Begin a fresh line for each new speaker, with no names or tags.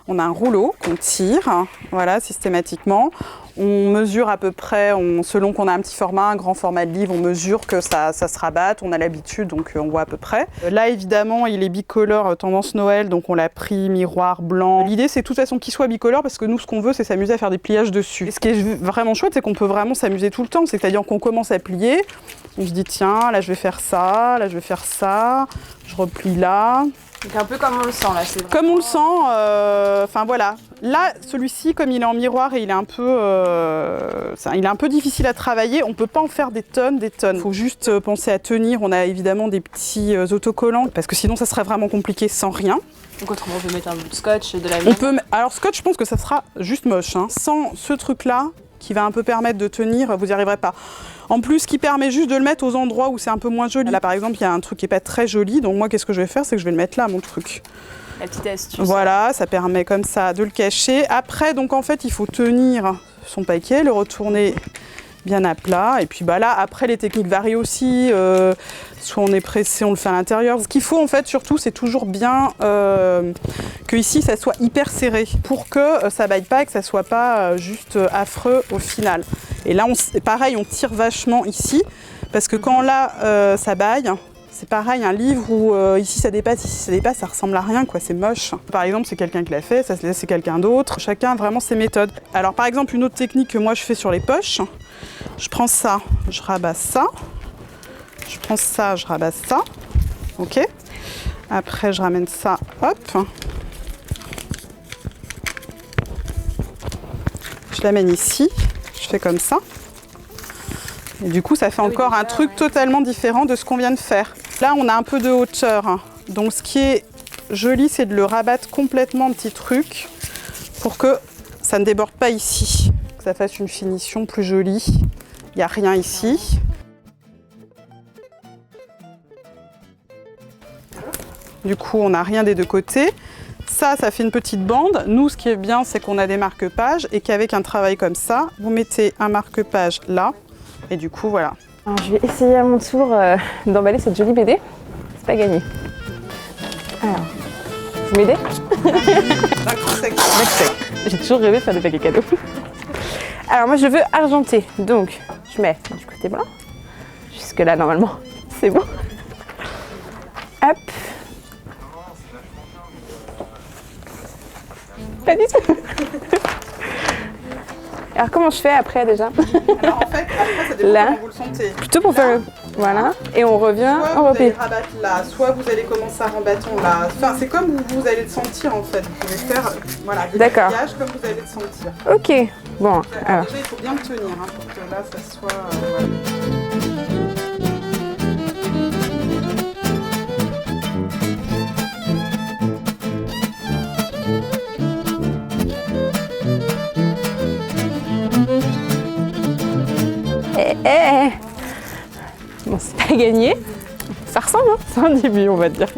On a un rouleau qu'on tire, voilà, systématiquement. On mesure à peu près, selon qu'on a un petit format, un grand format de livre, on mesure que ça se rabatte, on a l'habitude, donc on voit à peu près. Là, évidemment, il est bicolore, tendance Noël, donc on l'a pris miroir blanc. L'idée, c'est de toute façon qu'il soit bicolore, parce que nous, ce qu'on veut, c'est s'amuser à faire des pliages dessus. Et ce qui est vraiment chouette, c'est qu'on peut vraiment s'amuser tout le temps, c'est-à-dire qu'on commence à plier, on se dit, tiens, là, je vais faire ça, là, je vais faire ça, je replie là.
Donc un peu comme on le sent là, c'est vrai.
Comme on le sent, enfin voilà. Là, celui-ci, comme il est en miroir et il est un peu difficile à travailler, on ne peut pas en faire des tonnes, des tonnes. Il faut juste penser à tenir. On a évidemment des petits autocollants, parce que sinon ça serait vraiment compliqué sans rien.
Donc autrement, on peut mettre un bout de scotch, de la
Alors scotch, je pense que ça sera juste moche. Hein. Sans ce truc-là, qui va un peu permettre de tenir, vous n'y arriverez pas. En plus, ce qui permet juste de le mettre aux endroits où c'est un peu moins joli. Là, par exemple, il y a un truc qui n'est pas très joli, donc moi, qu'est-ce que je vais faire, c'est que je vais le mettre là, mon truc.
La petite astuce.
Voilà, ça permet comme ça de le cacher. Après, donc en fait, il faut tenir son paquet, le retourner bien à plat. Et puis bah là, après, les techniques varient aussi. Soit on est pressé, on le fait à l'intérieur. Ce qu'il faut en fait, surtout, c'est toujours bien que ici, ça soit hyper serré pour que ça baille pas et que ça soit pas juste affreux au final. Et là, pareil, on tire vachement ici parce que quand là, ça baille. C'est pareil, un livre où ici ça dépasse, ça ressemble à rien, quoi, c'est moche. Par exemple, c'est quelqu'un qui l'a fait, ça c'est quelqu'un d'autre. Chacun a vraiment ses méthodes. Alors par exemple, une autre technique que moi je fais sur les poches, je prends ça, je rabasse ça. Je prends ça, je rabasse ça. Ok. Après, je ramène ça, hop. Je l'amène ici, je fais comme ça. Et du coup, ça fait encore un truc totalement différent de ce qu'on vient de faire. Là, on a un peu de hauteur. Donc, ce qui est joli, c'est de le rabattre complètement, le petit truc, pour que ça ne déborde pas ici. Que ça fasse une finition plus jolie. Il n'y a rien ici. Du coup, on n'a rien des deux côtés. Ça fait une petite bande. Nous, ce qui est bien, c'est qu'on a des marque-pages et qu'avec un travail comme ça, vous mettez un marque-page là. Et du coup, voilà.
Alors, je vais essayer à mon tour d'emballer cette jolie BD. C'est pas gagné. Alors, vous m'aidez? J'ai toujours rêvé de faire des paquets cadeaux. Alors, moi, je veux argenter. Donc, je mets du côté blanc. Jusque là, normalement, c'est bon. Hop. Pas du tout. Alors comment je fais après déjà?
Alors en fait, après ça dépend
là,
comment vous le sentez.
Plutôt pour faire... Voilà. Et on revient,
soit vous allez rabattre là, soit vous allez commencer à rembattre là. Enfin, c'est comme vous allez le sentir en fait. Vous pouvez faire voilà, des maquillages comme vous allez le sentir.
Ok. Bon.
Alors. Déjà, il faut bien le tenir hein, pour que là, ça soit... voilà.
Bon, c'est pas gagné. Ça ressemble, hein, c'est un début, on va dire.